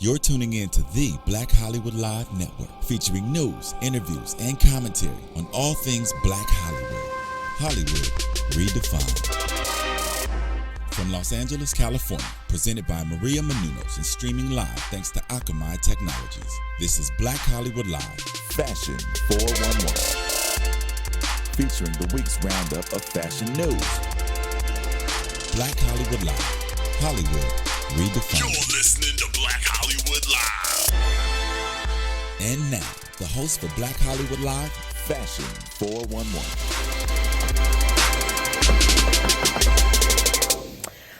You're tuning in to the Black Hollywood Live Network, featuring news, interviews, and commentary on all things Black Hollywood. Hollywood redefined. From Los Angeles, California, presented by Maria Menounos and streaming live thanks to Akamai Technologies. This is Black Hollywood Live, Fashion 411, featuring the week's roundup of fashion news. Black Hollywood Live, Hollywood redefined. You're listening to Black Hollywood Live. And now, the host for Black Hollywood Live, Fashion 411.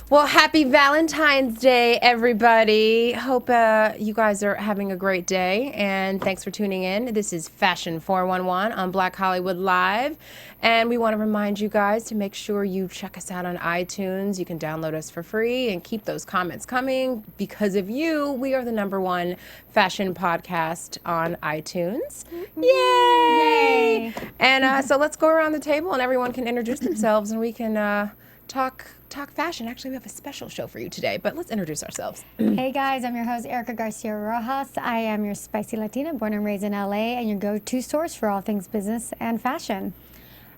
Well, happy Valentine's Day, everybody. Hope you guys are having a great day, and thanks for tuning in. This is Fashion 411 on Black Hollywood Live, and we want to remind you guys to make sure you check us out on iTunes. You can download us for free and keep those comments coming. Because of you, we are the #1 fashion podcast on iTunes. Yay! And so let's go around the table, and everyone can introduce themselves, and we can talk fashion. Actually, we have a special show for you today, but let's introduce ourselves. Hey guys, I'm your host, Erica Garcia Rojas. I am your spicy Latina, born and raised in LA, and your go-to source for all things business and fashion.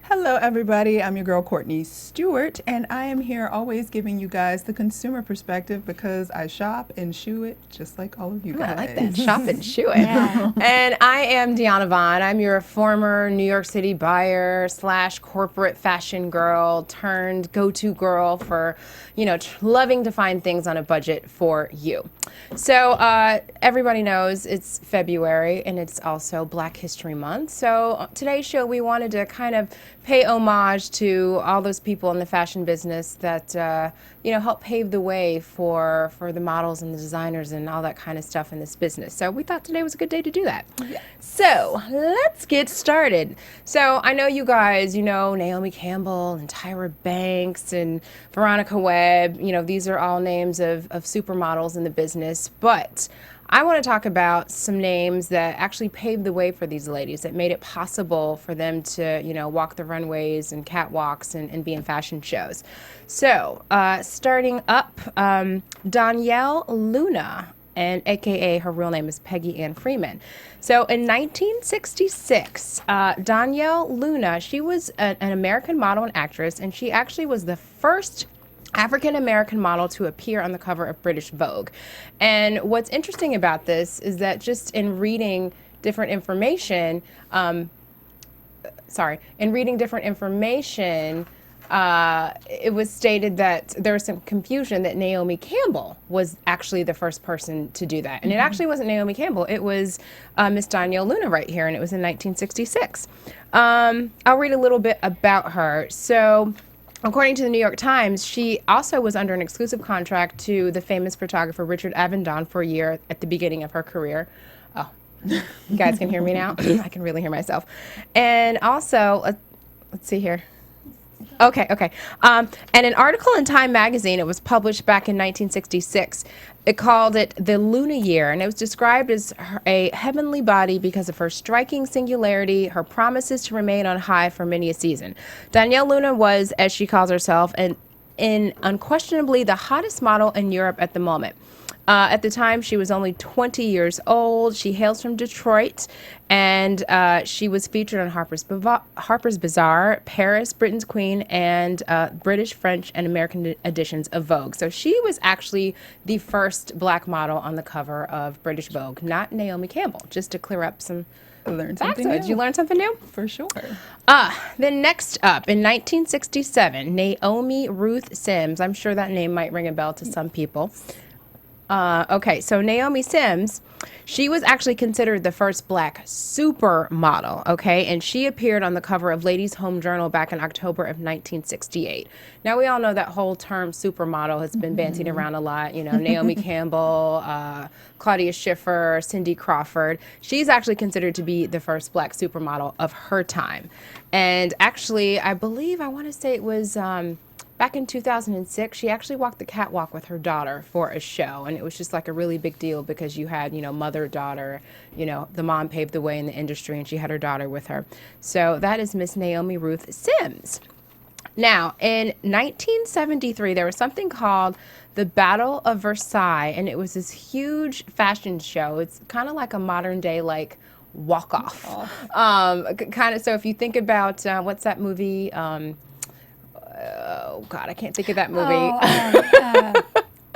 Hello, everybody. I'm your girl, Courtney Stewart, and I am here always giving you guys the consumer perspective because I shop and shoe it just like all of you guys. I like that. Shop and shoe it. Yeah. And I am Deanna Vaughn. I'm your former New York City buyer / corporate fashion girl turned go-to girl for, loving to find things on a budget for you. So everybody knows it's February and it's also Black History Month. So today's show, we wanted to kind of pay homage to all those people in the fashion business that, help pave the way for the models and the designers and all that kind of stuff in this business. So we thought today was a good day to do that. Yeah. So let's get started. So I know you guys, Naomi Campbell and Tyra Banks and Veronica Webb, these are all names of supermodels in the business. But I want to talk about some names that actually paved the way for these ladies, that made it possible for them to, walk the runways and catwalks and be in fashion shows. So, starting up, Danielle Luna, and AKA her real name is Peggy Ann Freeman. So in 1966, Danielle Luna, she was an American model and actress, and she actually was the first African-American model to appear on the cover of British Vogue. And what's interesting about this is that just in reading different information, it was stated that there was some confusion that Naomi Campbell was actually the first person to do that. And it actually wasn't Naomi Campbell. It was Miss Danielle Luna right here, and it was in 1966. I'll read a little bit about her. So, according to the New York Times, she also was under an exclusive contract to the famous photographer Richard Avedon for a year at the beginning of her career. Oh, you guys can hear me now? I can really hear myself. And also, let's see here. Okay. And an article in Time magazine, it was published back in 1966. It called it the Luna Year, and it was described as a heavenly body because of her striking singularity, her promises to remain on high for many a season. Danielle Luna was, as she calls herself, unquestionably the hottest model in Europe at the moment. At the time, she was only 20 years old. She hails from Detroit, and she was featured on Harper's Bazaar, Paris, Britain's Queen, and British, French, and American editions of Vogue. So she was actually the first black model on the cover of British Vogue, not Naomi Campbell, just to clear up some facts. Did you learn something new? For sure. Then next up, in 1967, Naomi Ruth Sims. I'm sure that name might ring a bell to some people. So Naomi Sims, she was actually considered the first black supermodel, and she appeared on the cover of Ladies' Home Journal back in October of 1968. Now, we all know that whole term supermodel has been bandied around a lot. Naomi Campbell, Claudia Schiffer, Cindy Crawford. She's actually considered to be the first black supermodel of her time. And actually, I want to say it was back in 2006, she actually walked the catwalk with her daughter for a show, and it was just like a really big deal because you had, mother-daughter, the mom paved the way in the industry, and she had her daughter with her. So that is Miss Naomi Ruth Sims. Now, in 1973, there was something called the Battle of Versailles, and it was this huge fashion show. It's kind of like a modern day, like, walk-off. Kind of, so if you think about, what's that movie? Oh, God, I can't think of that movie.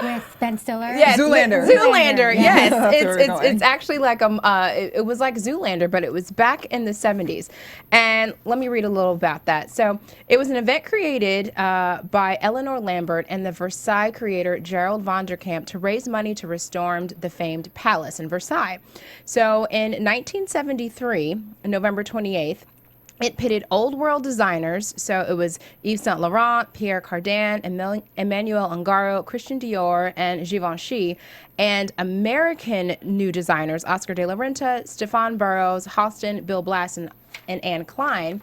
With Ben Stiller? Yes, Zoolander. Zoolander, yes. That's where we're going. It's actually like it was like Zoolander, but it was back in the 70s. And let me read a little about that. So it was an event created by Eleanor Lambert and the Versailles creator Gerald von der Kamp to raise money to restore the famed palace in Versailles. So in 1973, November 28th, it pitted old world designers, so it was Yves Saint Laurent, Pierre Cardin, Emmanuel Ungaro, Christian Dior, and Givenchy, and American new designers Oscar de la Renta, Stefan Burrows, Halston, Bill Blass, and Anne Klein,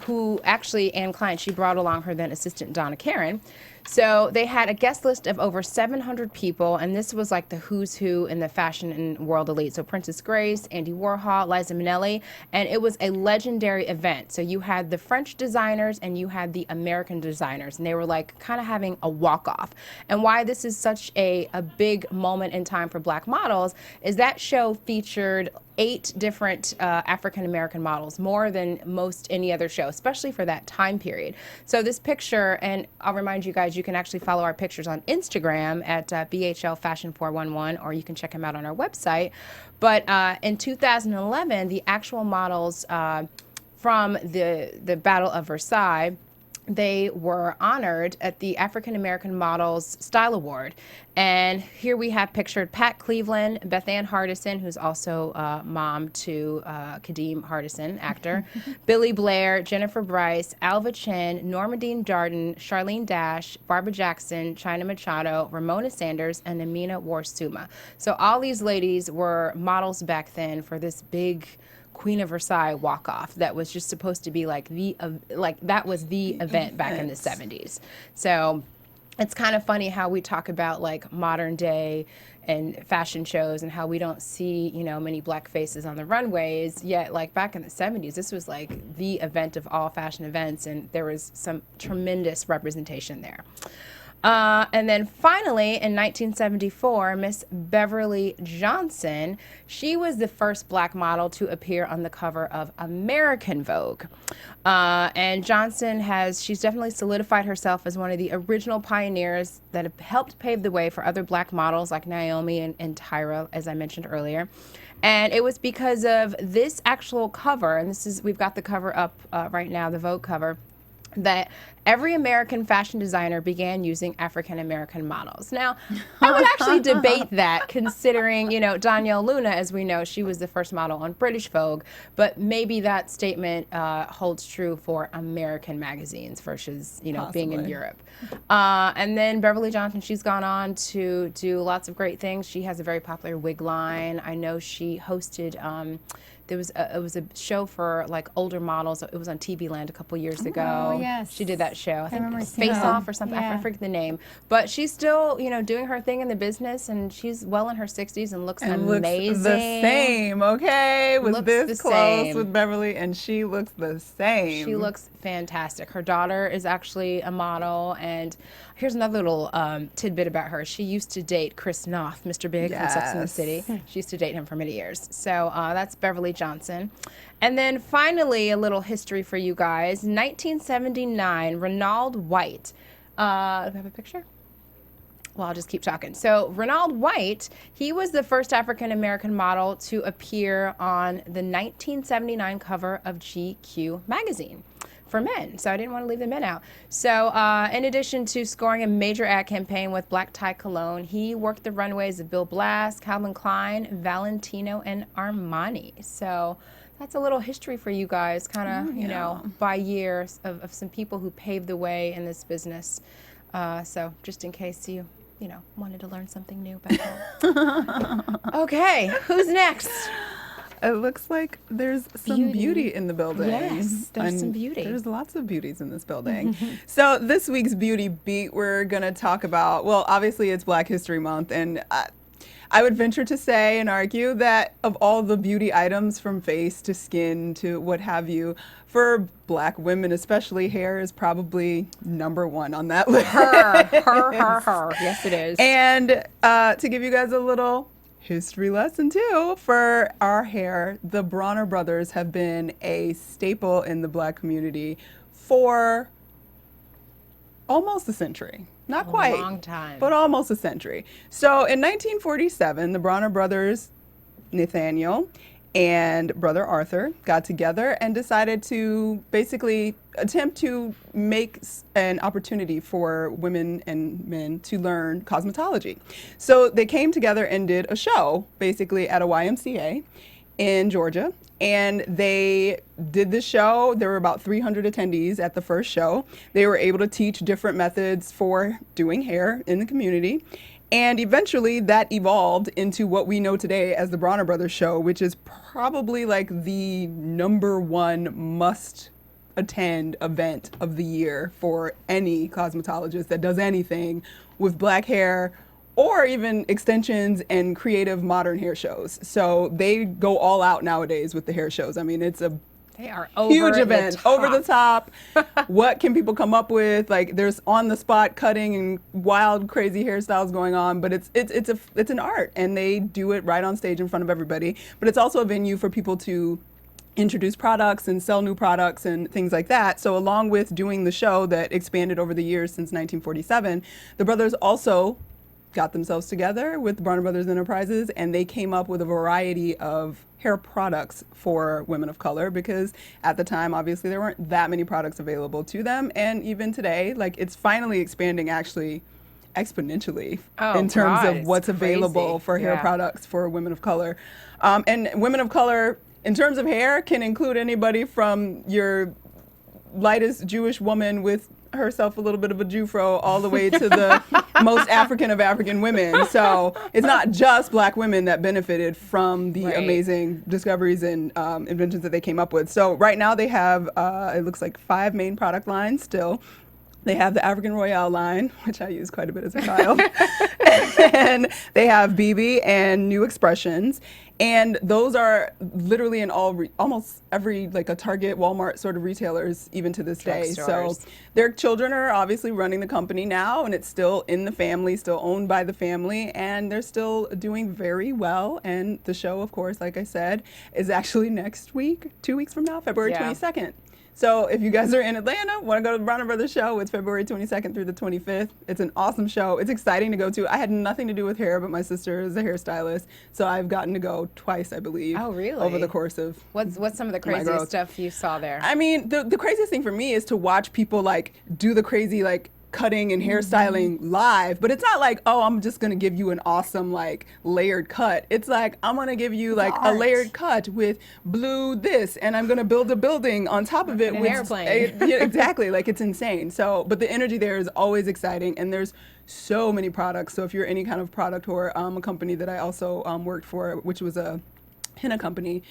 who actually, Anne Klein, she brought along her then assistant Donna Karan. So they had a guest list of over 700 people, and this was like the who's who in the fashion and world elite. So Princess Grace, Andy Warhol, Liza Minnelli, and it was a legendary event. So you had the French designers and you had the American designers, and they were like kind of having a walk-off. And why this is such a big moment in time for Black models is that show featured 8 different African-American models, more than most any other show, especially for that time period. So this picture, and I'll remind you guys, you can actually follow our pictures on Instagram at BHL Fashion 411, or you can check them out on our website. But in 2011, the actual models from the Battle of Versailles, they were honored at the African American Models Style Award. And here we have pictured Pat Cleveland, Beth Ann Hardison, who's also mom to Kadeem Hardison, actor, Billy Blair, Jennifer Bryce, Alva Chen, Normadine Darden, Charlene Dash, Barbara Jackson, China Machado, Ramona Sanders, and Amina Warsuma. So all these ladies were models back then for this big Queen of Versailles walk-off that was just supposed to be like that was the event back in the 70s. So it's kind of funny how we talk about like modern day and fashion shows and how we don't see, many Black faces on the runways, yet like back in the 70s, this was like the event of all fashion events, and there was some tremendous representation there. And then finally, in 1974, Miss Beverly Johnson, she was the first Black model to appear on the cover of American Vogue. And Johnson she's definitely solidified herself as one of the original pioneers that have helped pave the way for other Black models like Naomi and Tyra, as I mentioned earlier. And it was because of this actual cover, and we've got the cover up right now, the Vogue cover, that every American fashion designer began using African American models. Now, I would actually debate that, considering, Danielle Luna, as we know, she was the first model on British Vogue, but maybe that statement holds true for American magazines versus, being in Europe. And then Beverly Johnson, she's gone on to do lots of great things. She has a very popular wig line. I know she hosted it was a show for like older models. It was on TV Land a couple years ago. Oh, yes. She did that show. I think remember Face seeing Off that. or something. Yeah. I forget the name. But she's still, doing her thing in the business, and she's well in her 60s and looks amazing. Looks the same, okay? Was Looks this the close same. with Beverly, and she looks the same. She looks fantastic. Her daughter is actually a model, and here's another little tidbit about her. She used to date Chris Noth, Mr. Big from Sex and the Yes. City. She used to date him for many years. So that's Beverly Johnson. And then finally, a little history for you guys. 1979, Renaud White. Do I have a picture? Well, I'll just keep talking. So Renaud White, he was the first African-American model to appear on the 1979 cover of GQ magazine for men. So I didn't want to leave the men out. So in addition to scoring a major ad campaign with Black Tie Cologne, he worked the runways of Bill Blass, Calvin Klein, Valentino, and Armani. So that's a little history for you guys, kind of, by years of some people who paved the way in this business. So just in case you wanted to learn something new about that. Okay, who's next? It looks like there's some beauty in the building. Yes, there's And some beauty. There's lots of beauties in this building. So this week's Beauty Beat, we're going to talk about, well, obviously it's Black History Month, and I would venture to say and argue that of all the beauty items from face to skin to what have you, for Black women especially, hair is probably number one on that list. Her. Yes, it is. And to give you guys a little history lesson too, for our hair, the Bronner Brothers have been a staple in the Black community for almost a century. Not quite. A long time. But almost a century. So in 1947, the Bronner brothers, Nathaniel and brother Arthur, got together and decided to basically attempt to make an opportunity for women and men to learn cosmetology. So they came together and did a show, basically at a YMCA in Georgia. And they did the show. There were about 300 attendees at the first show. They were able to teach different methods for doing hair in the community. And eventually that evolved into what we know today as the Bronner Brothers show, which is probably like the number one must attend event of the year for any cosmetologist that does anything with Black hair, or even extensions and creative modern hair shows. So they go all out nowadays with the hair shows. I mean, it's a They are huge event, over the top. What can people come up with? Like, there's on the spot cutting and wild, crazy hairstyles going on. But it's an art, and they do it right on stage in front of everybody. But it's also a venue for people to introduce products and sell new products and things like that. So along with doing the show that expanded over the years since 1947, the brothers also got themselves together with Bronner Brothers Enterprises, and they came up with a variety of hair products for women of color, because at the time, obviously, there weren't that many products available to them. And even today, like, it's finally expanding actually exponentially in terms of what's available for hair products for women of color. And women of color, in terms of hair, can include anybody from your lightest Jewish woman with herself a little bit of a Jewfro all the way to the most African of African women. So it's not just Black women that benefited from the amazing discoveries and inventions that they came up with. So right now they have, it looks like 5 main product lines still. They have the African Royale line, which I used quite a bit as a child. And they have BB and New Expressions. And those are literally in almost every, like a Target, Walmart sort of retailers, even to this day. So their children are obviously running the company now, and it's still in the family, still owned by the family, and they're still doing very well. And the show, of course, like I said, is actually next week, 2 weeks from now, February 22nd. So if you guys are in Atlanta, want to go to the Bronner Brothers show, it's February 22nd through the 25th. It's an awesome show. It's exciting to go to. I had nothing to do with hair, but my sister is a hairstylist, so I've gotten to go twice, I believe. Oh, really? Over the course of What's some of the craziest stuff you saw there? I mean, the craziest thing for me is to watch people like do the crazy like cutting and hairstyling live, but it's not like, oh, I'm just gonna give you an awesome like layered cut. It's like, I'm gonna give you like a layered cut with blue this, and I'm gonna build a building on top of it with an airplane. Yeah, exactly. Like, it's insane. So, but the energy there is always exciting, and there's so many products. So if you're any kind of product, or a company that I also worked for, which was a henna company,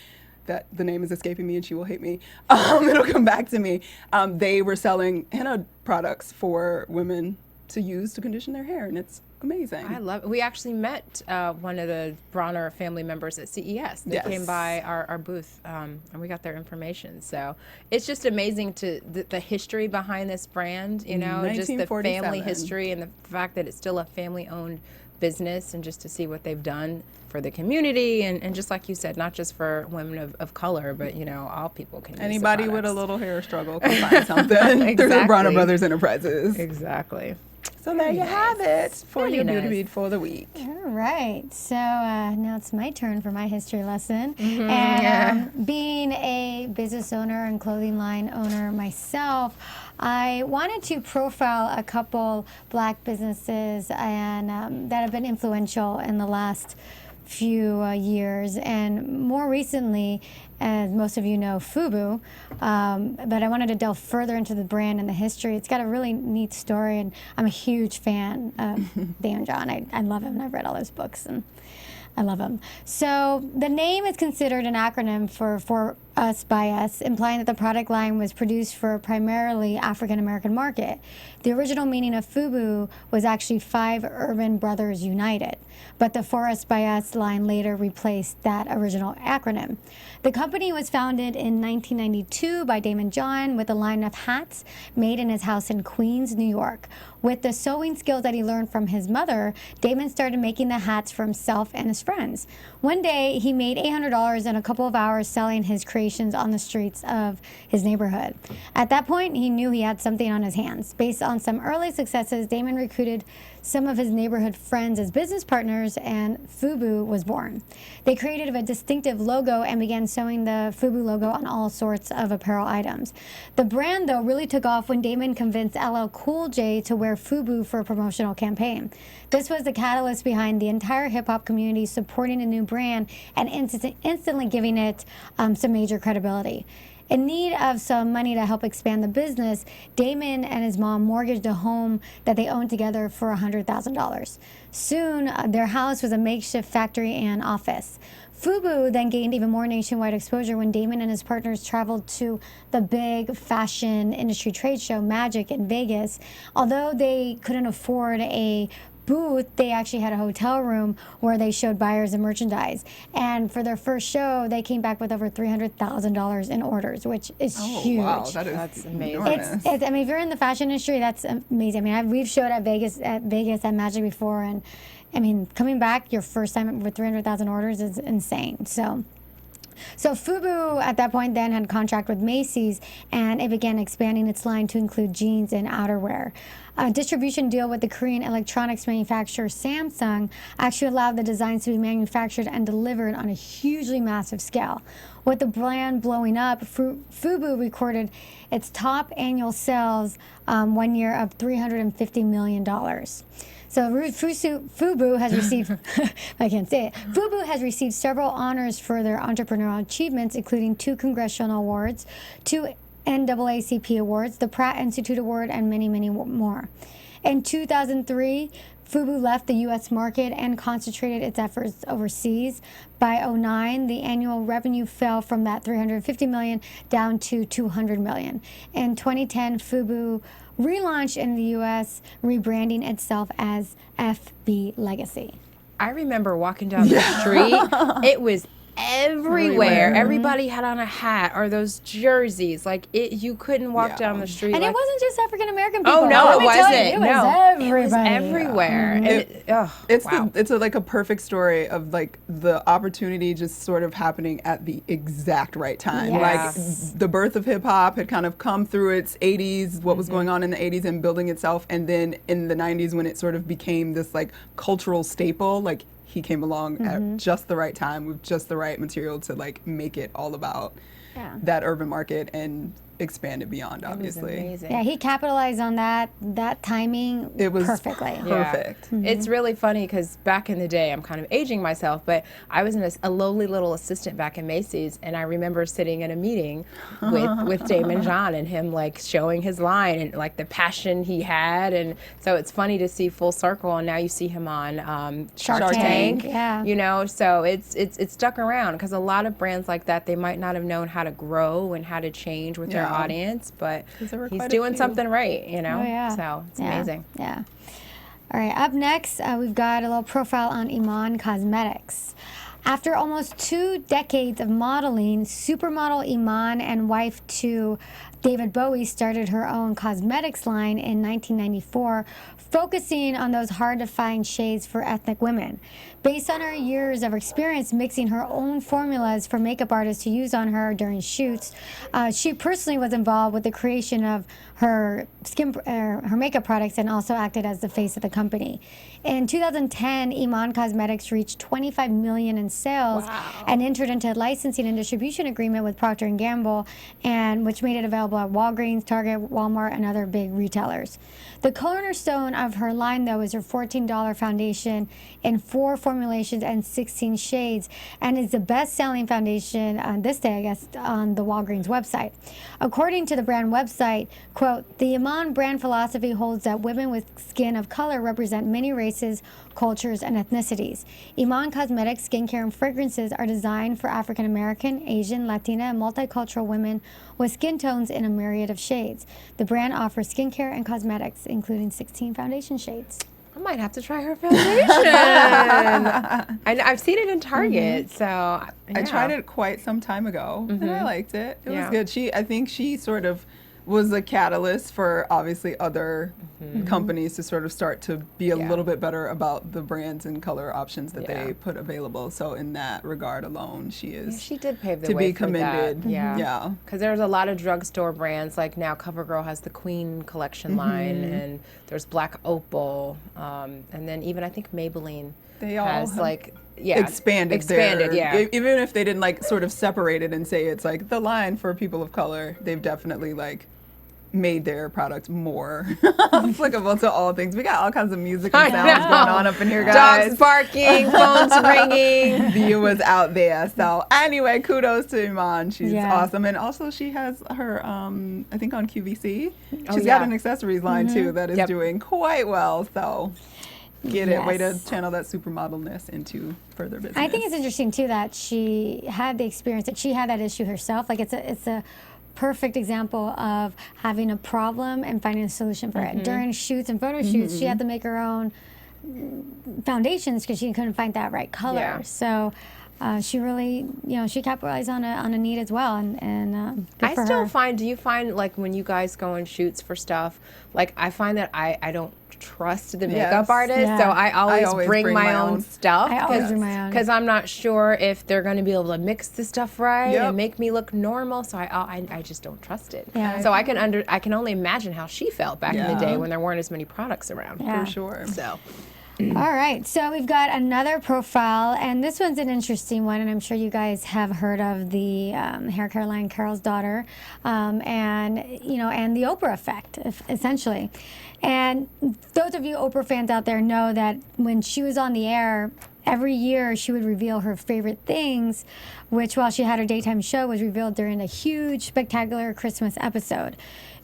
that the name is escaping me and she will hate me. It'll come back to me. They were selling henna products for women to use to condition their hair, and it's amazing. I love it. We actually met one of the Bronner family members at CES. They came by our booth, and we got their information. So it's just amazing to the history behind this brand, you know, just the family history and the fact that it's still a family-owned business, and just to see what they've done for the community, and just like you said, not just for women of color, but, you know, all people can use anybody with a little hair struggle can find something through the Bronner Brothers Enterprises. Exactly. So there you have it for your beauty beat for the week. All right. So now it's my turn for my history lesson. And being a business owner and clothing line owner myself, I wanted to profile a couple Black businesses and that have been influential in the last few years, and more recently, as most of you know, FUBU, but I wanted to delve further into the brand and the history. It's got a really neat story, and I'm a huge fan of Dan John. I love him, and I've read all his books, and I love him. So the name is considered an acronym for Us by Us, implying that the product line was produced for a primarily African American market. The original meaning of FUBU was actually Five Urban Brothers United, but the For Us by Us line later replaced that original acronym. The company was founded in 1992 by Damon John with a line of hats made in his house in Queens, New York. With the sewing skills that he learned from his mother, Damon started making the hats for himself and his friends. One day, he made $800 in a couple of hours selling his creations on the streets of his neighborhood. At that point, he knew he had something on his hands. Based on some early successes, Damon recruited some of his neighborhood friends as business partners, and FUBU was born. They created a distinctive logo and began sewing the FUBU logo on all sorts of apparel items. The brand, though, really took off when Damon convinced LL Cool J to wear FUBU for a promotional campaign. This was the catalyst behind the entire hip-hop community supporting a new brand and instantly giving it some major credibility. In need of some money to help expand the business, Damon and his mom mortgaged a home that they owned together for $100,000. Soon, their house was a makeshift factory and office. FUBU then gained even more nationwide exposure when Damon and his partners traveled to the big fashion industry trade show, Magic, in Vegas. Although they couldn't afford a booth, they actually had a hotel room where they showed buyers the merchandise. And for their first show, they came back with over $300,000 in orders, which is huge. Wow, that's amazing. enormous. I mean, if you're in the fashion industry, that's amazing. I mean, we've showed at Vegas at Magic before, and I mean, coming back your first time with 300,000 orders is insane. So FUBU at that point then had a contract with Macy's, and it began expanding its line to include jeans and outerwear. A distribution deal with the Korean electronics manufacturer Samsung actually allowed the designs to be manufactured and delivered on a hugely massive scale. With the brand blowing up, FUBU recorded its top annual sales one year of $350 million. So FUBU has received, I can't say it, FUBU has received several honors for their entrepreneurial achievements, including 2 congressional awards, 2 NAACP awards, the Pratt Institute Award, and many, many more. In 2003, FUBU left the U.S. market and concentrated its efforts overseas. By 2009, the annual revenue fell from that $350 million down to $200 million. In 2010, FUBU relaunched in the U.S., rebranding itself as FB Legacy. I remember walking down the street. It was everywhere. Everybody had on a hat or those jerseys. Like you couldn't walk down the street. And like, it wasn't just African American people. Oh no, Let it me tell you, wasn't. It was everybody. It was everywhere. It's like a perfect story of like the opportunity just sort of happening at the exact right time. Yes. Like the birth of hip hop had kind of come through its 80s, what was going on in the 80s and building itself, and then in the 90s when it sort of became this like cultural staple, like he came along at just the right time with just the right material to like make it all about that urban market and expand it beyond, obviously. It was amazing. Yeah, he capitalized on that timing It was perfectly. perfect. Yeah. It's really funny because back in the day, I'm kind of aging myself, but I was a lowly little assistant back in Macy's, and I remember sitting in a meeting with Damon John and him like showing his line and like the passion he had, and so it's funny to see full circle, and now you see him on Shark Tank. Yeah. You know, so it's stuck around because a lot of brands like that, they might not have known how to grow and how to change with their audience, but there were he's quite a doing few. something right, you know. Oh, yeah. So it's amazing. Yeah. All right, up next, we've got a little profile on Iman Cosmetics. After almost 2 decades of modeling, supermodel Iman and wife to David Bowie started her own cosmetics line in 1994, focusing on those hard-to-find shades for ethnic women. Based on her years of experience mixing her own formulas for makeup artists to use on her during shoots, she personally was involved with the creation of her her makeup products and also acted as the face of the company. In 2010, Iman Cosmetics reached $25 million in sales and entered into a licensing and distribution agreement with Procter & Gamble, and which made it available available at Walgreens, Target, Walmart, and other big retailers. The cornerstone of her line, though, is her $14 foundation in 4 formulations and 16 shades, and is the best-selling foundation on this day, I guess, on the Walgreens website. According to the brand website, quote, the Iman brand philosophy holds that women with skin of color represent many races, cultures, and ethnicities. Iman Cosmetics skincare and fragrances are designed for African American, Asian, Latina, and multicultural women with skin tones in a myriad of shades. The brand offers skincare and cosmetics, including 16 foundation shades. I might have to try her foundation. I've seen it in Target, so yeah. I tried it quite some time ago, and I liked it. It was good. I think she sort of was a catalyst for obviously other companies to sort of start to be a little bit better about the brands and color options that they put available. So in that regard alone, she is she did pave the to way be commended. For that. Yeah, because there's a lot of drugstore brands, like now CoverGirl has the Queen collection line, and there's Black Opal, and then even I think Maybelline has like expanded their, even if they didn't like sort of separate it and say it's like the line for people of color, they've definitely like made their product more applicable to all things. We got all kinds of music and sounds going on up in here, guys. Dogs barking, phones ringing. View was out there. So anyway, kudos to Iman. She's awesome. And also she has her, I think on QVC, she's got an accessories line too that is doing quite well. So get it. Way to channel that supermodelness into further business. I think it's interesting too that she had the experience, that she had that issue herself. Like it's a perfect example of having a problem and finding a solution for it. During shoots and photo shoots, she had to make her own foundations because she couldn't find that right color. So she really, she capitalized on a need as well. And I still find, do you find like when you guys go on shoots for stuff, like I find that I don't trust the makeup artist, so I always bring my own stuff. I always bring my own. Because I'm not sure if they're going to be able to mix the stuff right and make me look normal, so I just don't trust it. So I can only imagine how she felt back in the day when there weren't as many products around. For sure. So. All right, so we've got another profile, and this one's an interesting one, and I'm sure you guys have heard of the hair care line Carol's Daughter, and the Oprah effect, essentially. And those of you Oprah fans out there know that when she was on the air, every year she would reveal her favorite things, which while she had her daytime show was revealed during a huge, spectacular Christmas episode.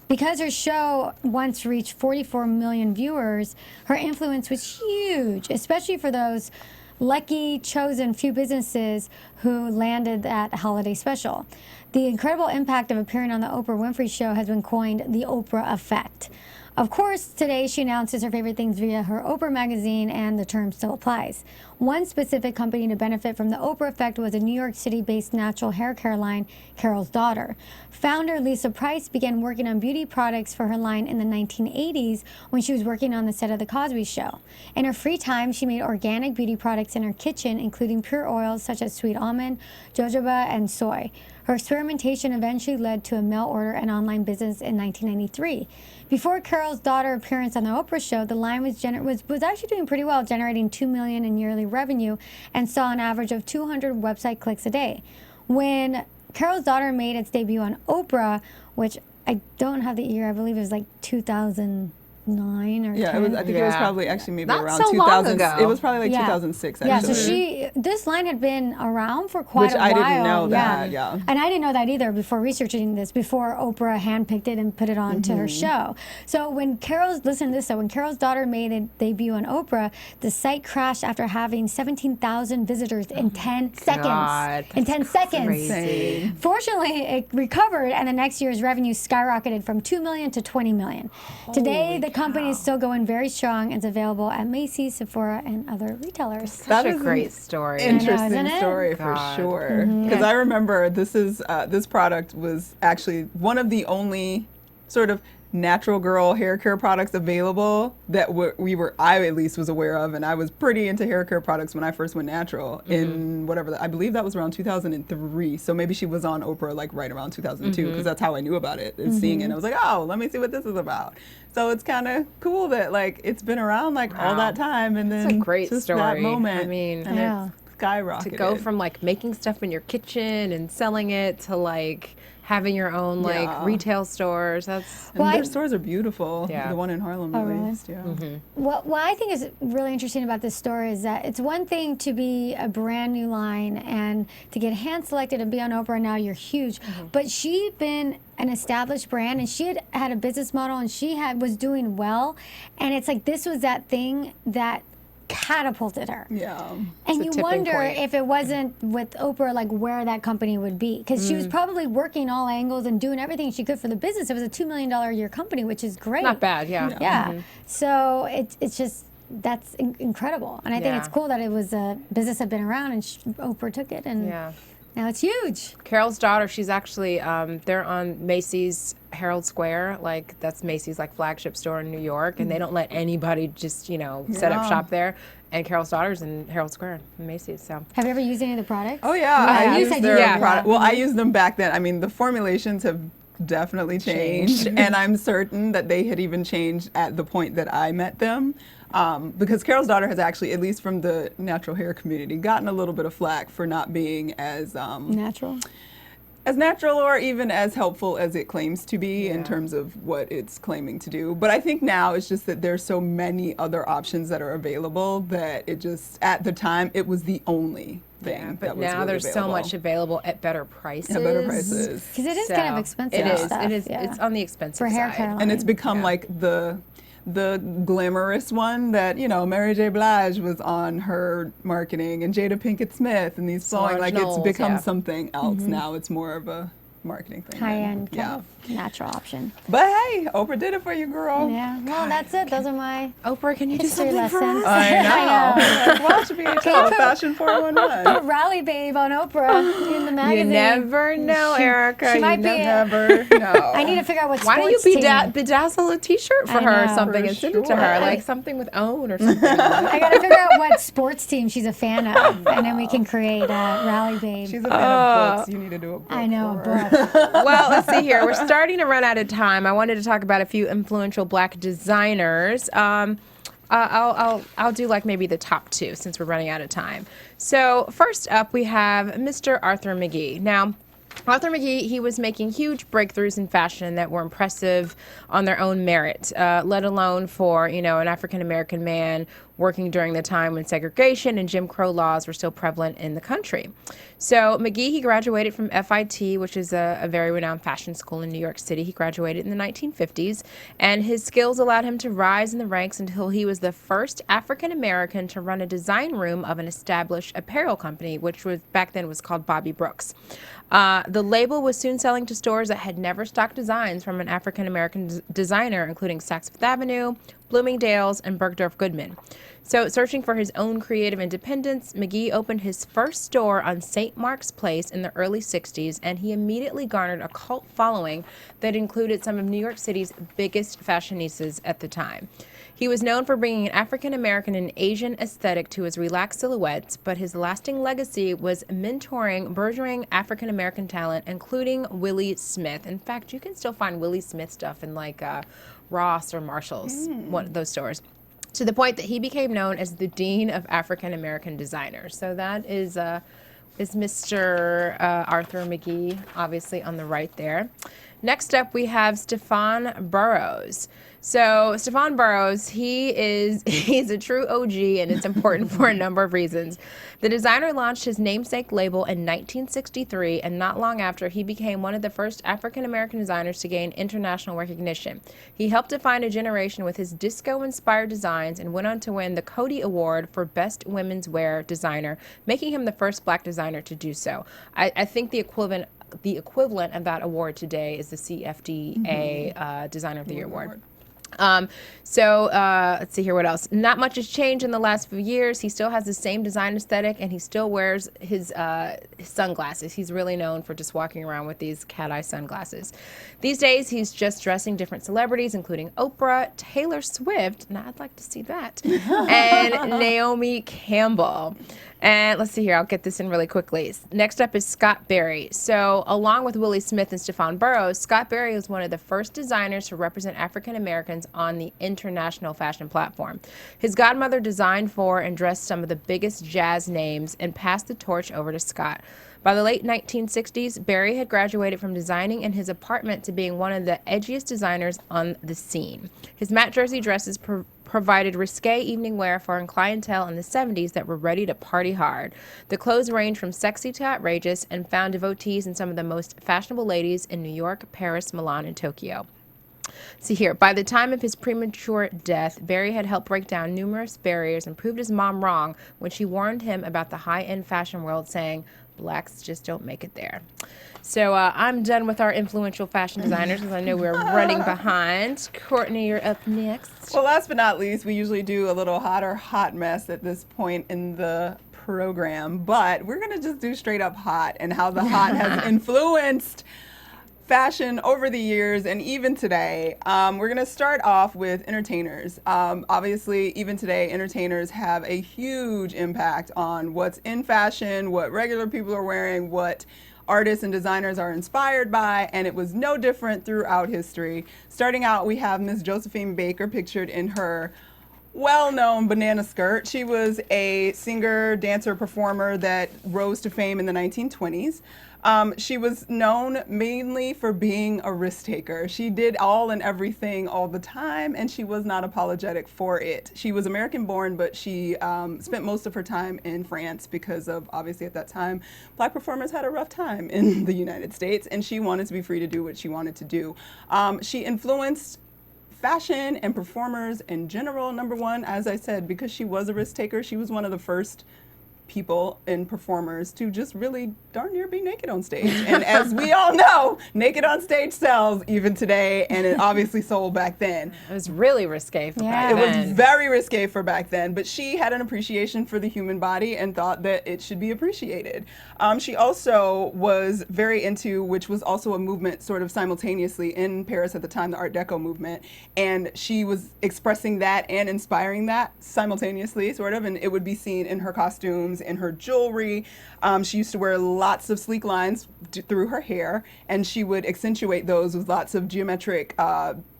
Because her show once reached 44 million viewers, her influence was huge, especially for those lucky, chosen few businesses who landed that holiday special. The incredible impact of appearing on the Oprah Winfrey Show has been coined the Oprah effect. Of course, today she announces her favorite things via her Oprah magazine, and the term still applies. One specific company to benefit from the Oprah effect was a New York City-based natural hair care line, Carol's Daughter. Founder Lisa Price began working on beauty products for her line in the 1980s when she was working on the set of The Cosby Show. In her free time, she made organic beauty products in her kitchen, including pure oils such as sweet almond, jojoba, and soy. Her experimentation eventually led to a mail order and online business in 1993. Before Carol's Daughter appearance on the Oprah Show, the line was actually doing pretty well, generating $2 million in yearly revenue and saw an average of 200 website clicks a day. When Carol's Daughter made its debut on Oprah, which I don't have the year, I believe it was like 2009 or 10. I think it was probably actually maybe Not around so 2000. long ago. It was probably like 2006. Actually. So this line had been around for quite a while. Which I didn't know that. Yeah. And I didn't know that either before researching this. Before Oprah handpicked it and put it on to her show. So when Carol's Daughter made a debut on Oprah, the site crashed after having 17,000 visitors in 10 seconds. God, in 10 seconds. crazy. Fortunately, it recovered, and the next year's revenue skyrocketed from $2 million to $20 million. Today, the company is still going very strong and is available at Macy's, Sephora, and other retailers. Such a great story. Interesting story for sure. Because I remember this product was actually one of the only sort of natural girl hair care products available that I at least was aware of, and I was pretty into hair care products when I first went natural in I believe that was around 2003. So maybe she was on Oprah like right around 2002 because that's how I knew about it, is seeing it. And I was like, oh, let me see what this is about. So it's kind of cool that like it's been around like all that time, and then it's a great just story. that moment. I mean, and it's skyrocketed. To go from like making stuff in your kitchen and selling it to like having your own like retail stores. That's and their stores are beautiful. Yeah. The one in Harlem, at least. Yeah. What I think is really interesting about this story is that it's one thing to be a brand new line and to get hand selected and be on Oprah, and now you're huge. But she'd been an established brand, and she had a business model, and she was doing well. And it's like this was that thing that catapulted her. Yeah. And you tipping wonder point. if it wasn't with Oprah, like where that company would be. Because she was probably working all angles and doing everything she could for the business. It was a $2 million a year company, which is great. not bad, yeah. Yeah. So it's just, that's incredible. And I think it's Yeah. cool that it was a business that had been around and Oprah took it. And Yeah. now it's huge. Carol's daughter, she's actually, they're on Macy's Herald Square. Like, that's Macy's, like, flagship store in New York. And they don't let anybody just, you know, set up shop there. And Carol's daughter's in Herald Square in Macy's, so. Have you ever used any of the products? Oh, yeah. I Yes, used I their did. product. Well, I used them back then. I mean, the formulations have definitely changed. And I'm certain that they had even changed at the point that I met them. Because Carol's daughter has actually, at least from the natural hair community, gotten a little bit of flack for not being as natural or even as helpful as it claims to be in terms of what it's claiming to do. But I think now it's just that there's so many other options that are available that it just, at the time, it was the only thing But that was now really there's so available. much available at better prices. At better prices. Because it is kind of expensive. It is. stuff, It is. yeah. It's on the expensive For hair side. care And it's line. become like the glamorous one that, you know, Mary J. Blige was on her marketing and Jada Pinkett Smith and these flowing, Solange like Knowles, it's become yeah. something else now. It's more of a marketing thing. High-end kind Yeah. of natural option. But hey, Oprah did it for you, girl. Yeah. Well, that's it. Those are my Oprah, can you do history something for lessons. us? I know. Watch BHL, Fashion 411. Put Raleigh Babe on Oprah in the magazine. You never know, Erica. she You might be never know. I need to figure out what Why don't you sports team. bedazzle a T-shirt for I her or know. something For and send it to her, sure. like something with OWN or something. I got to figure out what sports team she's a fan of, and then we can create Raleigh Babe. She's a fan of books. You need to do a book. I know, for her. book. Well, let's see here. We're starting to run out of time. I wanted to talk about a few influential Black designers. I'll do like maybe the top two since we're running out of time. So first up, we have Mr. Arthur McGee. Now, Arthur McGee, he was making huge breakthroughs in fashion that were impressive on their own merit, let alone for, you know, an African-American man working during the time when segregation and Jim Crow laws were still prevalent in the country. So McGee, he graduated from FIT, which is a very renowned fashion school in New York City. He graduated in the 1950s, and his skills allowed him to rise in the ranks until he was the first African-American to run a design room of an established apparel company, which was back then was called Bobby Brooks. The label was soon selling to stores that had never stocked designs from an African-American designer, including Saks Fifth Avenue, Bloomingdale's, and Bergdorf Goodman. So, searching for his own creative independence, McGee opened his first store on St. Mark's Place in the early 60s, and he immediately garnered a cult following that included some of New York City's biggest fashionistas at the time. He was known for bringing an African-American and Asian aesthetic to his relaxed silhouettes, but his lasting legacy was mentoring burgeoning African-American talent, including Willie Smith. In fact, you can still find Willie Smith stuff in like Ross or Marshall's, one of those stores, to the point that he became known as the Dean of African-American Designers. So that is Mr. Arthur McGee, obviously on the right there. Next up, we have Stefan Burrows. So Stefan Burrows, he's a true OG, and it's important for a number of reasons. The designer launched his namesake label in 1963, and not long after, he became one of the first African-American designers to gain international recognition. He helped define a generation with his disco-inspired designs and went on to win the Coty Award for Best Women's Wear Designer, making him the first Black designer to do so. I think the equivalent of that award today is the CFDA Designer of the Year Award. Let's see here, what else? Not much has changed in the last few years. He still has the same design aesthetic, and he still wears his sunglasses. He's really known for just walking around with these cat-eye sunglasses. These days, he's just dressing different celebrities, including Oprah, Taylor Swift, and I'd like to see that, and Naomi Campbell. And let's see here. I'll get this in really quickly. Next up is Scott Berry. So along with Willie Smith and Stephon Burrows, Scott Berry was one of the first designers to represent African Americans on the international fashion platform. His godmother designed for and dressed some of the biggest jazz names and passed the torch over to Scott. By the late 1960s, Berry had graduated from designing in his apartment to being one of the edgiest designers on the scene. His matte jersey dresses provided risque evening wear for a clientele in the 70s that were ready to party hard. The clothes ranged from sexy to outrageous and found devotees in some of the most fashionable ladies in New York, Paris, Milan, and Tokyo. See here, by the time of his premature death, Berry had helped break down numerous barriers and proved his mom wrong when she warned him about the high-end fashion world, saying, "Blacks just don't make it there." So I'm done with our influential fashion designers because I know we're running behind. Courtney, you're up next. Well, last but not least, we usually do a little hot mess at this point in the program, but we're going to just do straight up hot and how the hot has influenced fashion over the years and even today. We're going to start off with entertainers. Obviously, even today, entertainers have a huge impact on what's in fashion, what regular people are wearing, what artists and designers are inspired by, and it was no different throughout history. Starting out, we have Miss Josephine Baker pictured in her well-known banana skirt. She was a singer, dancer, performer that rose to fame in the 1920s. She was known mainly for being a risk taker. She did all and everything all the time, and she was not apologetic for it. She was American-born, but she spent most of her time in France because of, obviously at that time, Black performers had a rough time in the United States, and she wanted to be free to do what she wanted to do. She influenced fashion and performers in general, number one, as I said, because she was a risk taker. She was one of the first people and performers to just really darn near be naked on stage. And as we all know, naked on stage sells even today, and it obviously sold back then. It was really risque for back It then. was very risque for back then, but she had an appreciation for the human body and thought that it should be appreciated. She also was very into, which was also a movement sort of simultaneously in Paris at the time, the Art Deco movement, and she was expressing that and inspiring that simultaneously, sort of, and it would be seen in her costumes, in her jewelry. She used to wear lots of sleek lines through her hair, and she would accentuate those with lots of geometric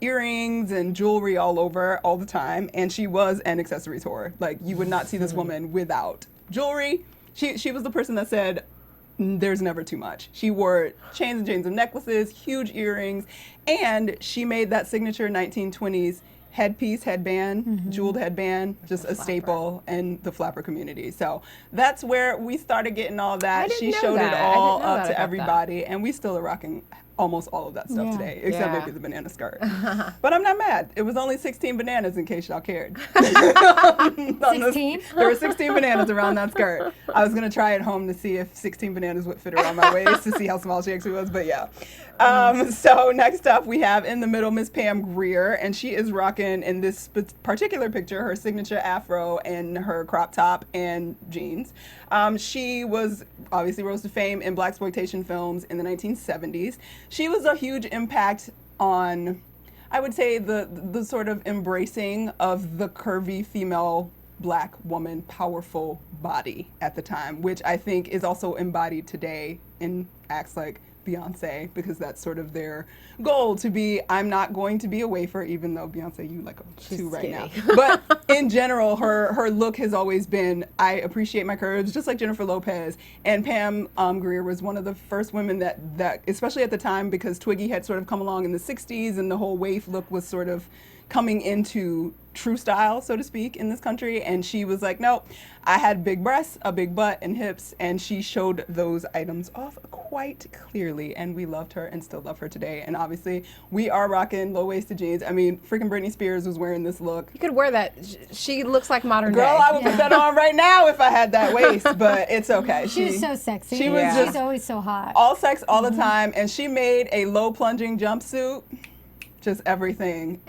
earrings and jewelry all over all the time, and she was an accessories whore. Like, you would not see this woman without jewelry. She was the person that said, there's never too much. She wore chains and chains of necklaces, huge earrings, and she made that signature 1920s headpiece, headband, jeweled headband, just a staple in the flapper community. So that's where we started getting all that. She showed it all up to everybody, and we still are rocking almost all of that stuff today, except maybe the banana skirt. But I'm not mad. It was only 16 bananas, in case y'all cared. 16? There were 16 bananas around that skirt. I was going to try at home to see if 16 bananas would fit around my waist to see how small she actually was, but yeah. So next up, we have in the middle Miss Pam Grier, and she is rocking, in this particular picture, her signature afro and her crop top and jeans. She was obviously rose to fame in blaxploitation films in the 1970s. She was a huge impact on, I would say, the sort of embracing of the curvy female Black woman powerful body at the time, which I think is also embodied today in acts like Beyonce, because that's sort of their goal, to be, I'm not going to be a wafer, even though Beyonce, you like a two right now. But in general, her look has always been, I appreciate my curves, just like Jennifer Lopez. And Pam Grier was one of the first women that, especially at the time, because Twiggy had sort of come along in the 60s and the whole waif look was sort of coming into true style, so to speak, in this country, and she was like, nope, I had big breasts, a big butt, and hips, and she showed those items off quite clearly, and we loved her and still love her today. And obviously, we are rocking low-waisted jeans. I mean, freaking Britney Spears was wearing this look. You could wear that. She looks like modern Girl, day. I would put that on right now if I had that waist, but it's okay. She was so sexy. She was just she's always so hot. all sex all the time, and she made a low plunging jumpsuit just everything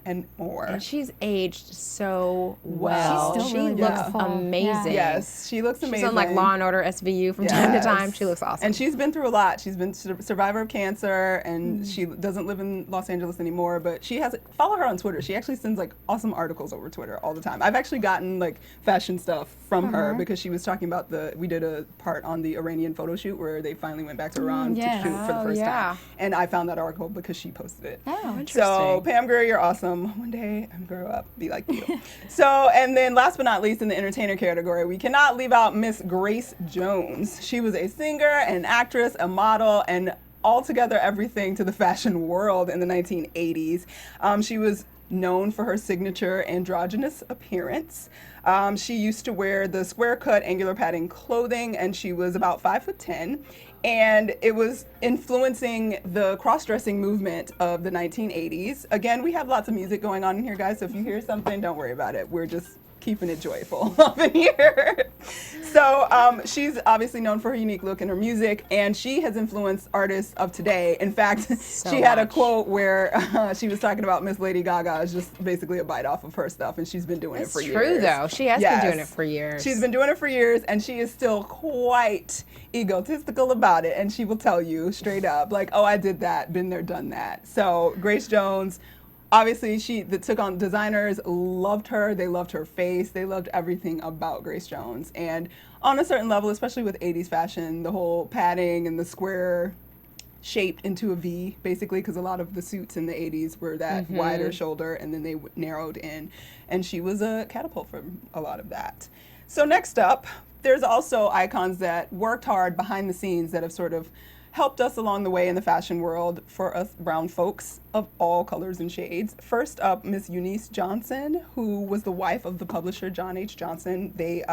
and more. And she's aged so well. She's still She really looks beautiful. amazing. Yes, she looks amazing. She's on like Law and Order SVU from time to time. She looks awesome. And she's been through a lot. She's been survivor of cancer, and she doesn't live in Los Angeles anymore, but she has, follow her on Twitter. She actually sends like awesome articles over Twitter all the time. I've actually gotten like fashion stuff from her because she was talking about we did a part on the Iranian photo shoot where they finally went back to Iran to shoot for the first time. And I found that article because she posted it. Oh, interesting. So Pam Grier, you're awesome. One day I'm grow up, be like you. So, and then last but not least in the entertainer category, we cannot leave out Miss Grace Jones. She was a singer, an actress, a model, and altogether everything to the fashion world in the 1980s. She was known for her signature androgynous appearance. She used to wear the square cut angular padding clothing, and she was about 5'10", and it was influencing the cross-dressing movement of the 1980s. Again, we have lots of music going on in here, guys, so if you hear something, don't worry about it. We're just keeping it joyful up in here. So she's obviously known for her unique look and her music, and she has influenced artists of today. In fact, she had a quote where she was talking about Miss Lady Gaga is just basically a bite off of her stuff, and she's been doing it for years. True, though. She has been doing it for years. She's been doing it for years, and she is still quite egotistical about it, and she will tell you straight up, like, oh, I did that, been there, done that. So Grace Jones, obviously, she took on designers, loved her. They loved her face. They loved everything about Grace Jones. And on a certain level, especially with 80s fashion, the whole padding and the square shaped into a V, basically, because a lot of the suits in the 80s were that wider shoulder, and then they narrowed in. And she was a catapult for a lot of that. So next up, there's also icons that worked hard behind the scenes that have sort of helped us along the way in the fashion world for us brown folks of all colors and shades. First up, Miss Eunice Johnson, who was the wife of the publisher John H. Johnson. They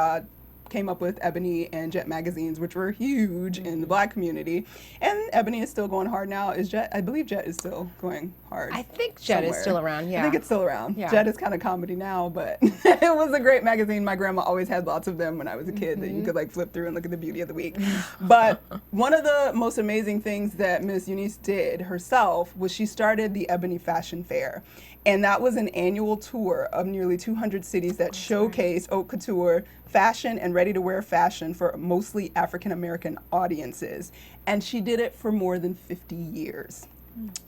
came up with Ebony and Jet magazines, which were huge in the Black community. And Ebony is still going hard now. I believe Jet is still going hard. I think Jet is still around, yeah. I think it's still around. Yeah. Jet is kind of comedy now, but it was a great magazine. My grandma always had lots of them when I was a kid that you could like flip through and look at the beauty of the week. But one of the most amazing things that Miss Eunice did herself was she started the Ebony Fashion Fair. And that was an annual tour of nearly 200 cities that showcased haute couture, fashion, and ready-to-wear fashion for mostly African-American audiences. And she did it for more than 50 years.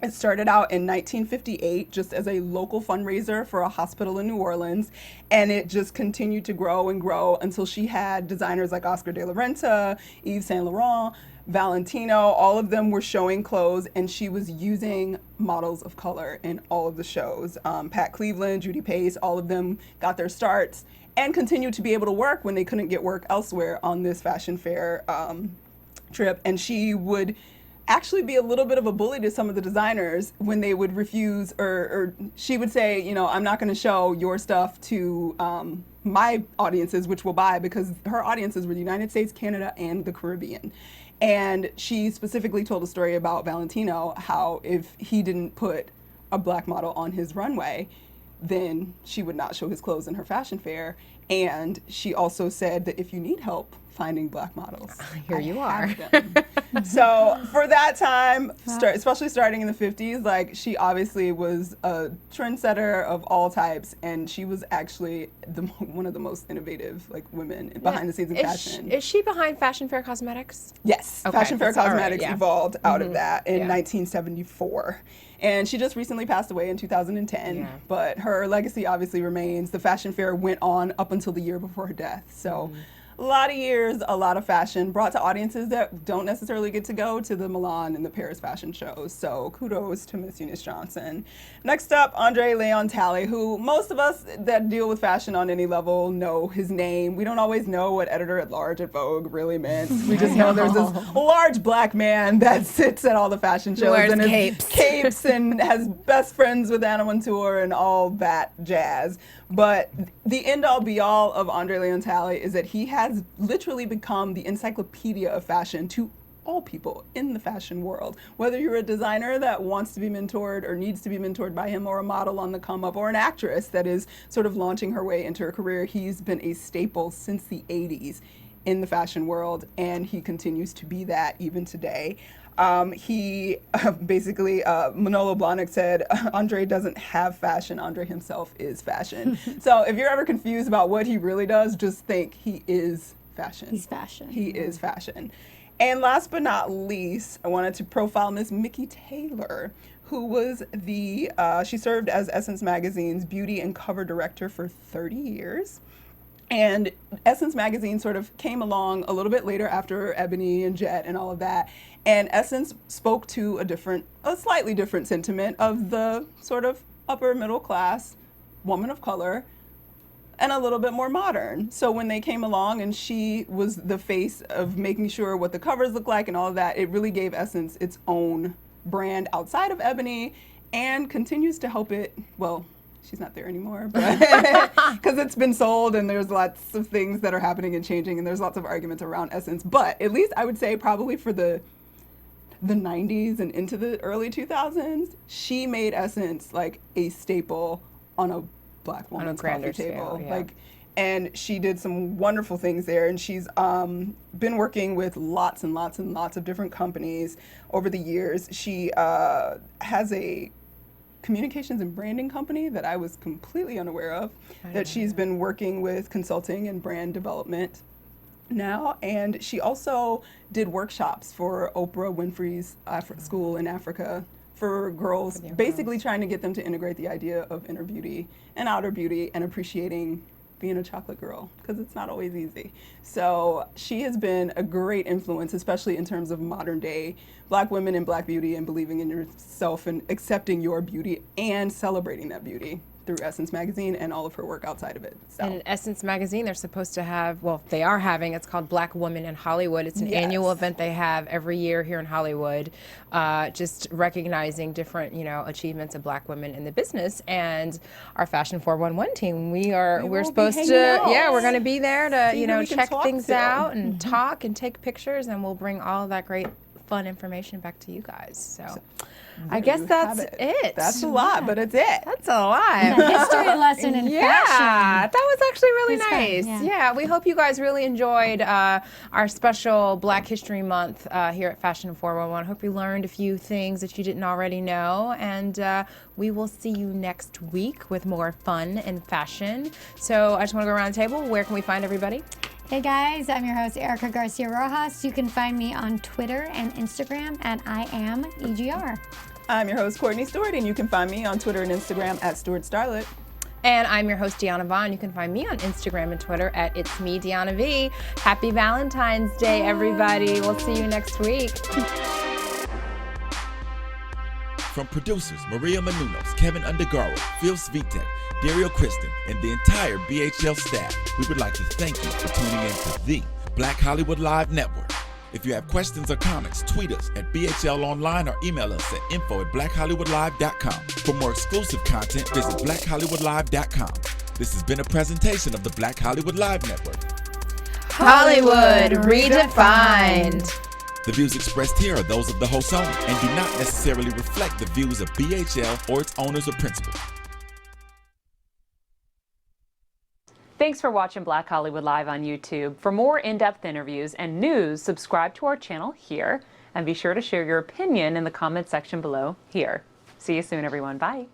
It started out in 1958 just as a local fundraiser for a hospital in New Orleans, and it just continued to grow and grow until she had designers like Oscar de la Renta, Yves Saint Laurent, Valentino, all of them were showing clothes, and she was using models of color in all of the shows. Pat Cleveland, Judy Pace, all of them got their starts and continued to be able to work when they couldn't get work elsewhere on this fashion fair trip. And she would actually be a little bit of a bully to some of the designers when they would refuse, or she would say, you know, I'm not going to show your stuff to my audiences, which will buy, because her audiences were the United States, Canada, and the Caribbean. And she specifically told a story about Valentino, how if he didn't put a Black model on his runway, then she would not show his clothes in her fashion fair. And she also said that if you need help finding Black models, here you are. So for that time, especially starting in the 50s, like, she obviously was a trendsetter of all types, and she was actually one of the most innovative women behind the scenes in fashion. Is she behind Fashion Fair Cosmetics? Yes, Okay, Fashion Fair Cosmetics evolved out of that in 1974. And she just recently passed away in 2010, but her legacy obviously remains. The fashion fair went on up until the year before her death. So a lot of years, a lot of fashion brought to audiences that don't necessarily get to go to the Milan and the Paris fashion shows. So kudos to Miss Eunice Johnson. Next up, Andre Leon Talley, who most of us that deal with fashion on any level know his name. We don't always know what editor-at-large at Vogue really meant. We just know there's this large Black man that sits at all the fashion shows wears and capes and has best friends with Anna Wintour and all that jazz. But the end-all be-all of Andre Leon Talley is that he has literally become the encyclopedia of fashion to all people in the fashion world. Whether you're a designer that wants to be mentored or needs to be mentored by him, or a model on the come up, or an actress that is sort of launching her way into her career, he's been a staple since the 80s in the fashion world, and he continues to be that even today. He basically, Manolo Blahnik said, Andre doesn't have fashion, Andre himself is fashion. So if you're ever confused about what he really does, just think he is fashion. He's fashion. He is fashion. And last but not least, I wanted to profile Miss Mickey Taylor, who was she served as Essence Magazine's beauty and cover director for 30 years. And Essence Magazine sort of came along a little bit later after Ebony and Jet and all of that. And Essence spoke to a slightly different sentiment of the sort of upper middle class woman of color, and a little bit more modern. So when they came along and she was the face of making sure what the covers look like and all of that, it really gave Essence its own brand outside of Ebony and continues to help it, well, she's not there anymore, but because it's been sold and there's lots of things that are happening and changing and there's lots of arguments around Essence. But at least I would say probably for the 90s and into the early 2000s, she made Essence like a staple on a Black woman's coffee table. Yeah. And she did some wonderful things there. And she's been working with lots and lots and lots of different companies over the years. She has a communications and branding company that I was completely unaware of, that she's been working with consulting and brand development now. And she also did workshops for Oprah Winfrey's school in Africa for girls, basically trying to get them to integrate the idea of inner beauty and outer beauty and appreciating being a chocolate girl, because it's not always easy. So she has been a great influence, especially in terms of modern day Black women and Black beauty and believing in yourself and accepting your beauty and celebrating that beauty through Essence Magazine and all of her work outside of it. So. And Essence Magazine, they're supposed to have, well, they are having, it's called Black Women in Hollywood. It's an annual event they have every year here in Hollywood, just recognizing different, achievements of Black women in the business. And our Fashion 411 team, we're supposed to, we're going to be there to, check things out and talk and take pictures, and we'll bring all of that great fun information back to you guys. So I guess that's it. That's a lot, but it's it. That's a lot. History lesson in fashion. Yeah, that was actually really nice. Fun, yeah, we hope you guys really enjoyed our special Black History Month here at Fashion 411. Hope you learned a few things that you didn't already know, and we will see you next week with more fun and fashion. So I just want to go around the table. Where can we find everybody? Hey guys, I'm your host Erica Garcia Rojas. You can find me on Twitter and Instagram at IamEGR. I'm your host Courtney Stewart, and you can find me on Twitter and Instagram at Stewart Starlet. And I'm your host Deanna Vaughn. You can find me on Instagram and Twitter at It's Me Deanna V. Happy Valentine's Day, everybody. We'll see you next week. From producers Maria Menounos, Kevin Undergaro, Phil Svitek, Dario Kristen, and the entire BHL staff, we would like to thank you for tuning in to the Black Hollywood Live Network. If you have questions or comments, tweet us at BHL Online or email us at info@blackhollywoodlive.com. For more exclusive content, visit blackhollywoodlive.com. This has been a presentation of the Black Hollywood Live Network. Hollywood redefined. The views expressed here are those of the host only and do not necessarily reflect the views of BHL or its owners or principals. Thanks for watching Black Hollywood Live on YouTube. For more in-depth interviews and news, subscribe to our channel here, and be sure to share your opinion in the comment section below here. See you soon, everyone. Bye.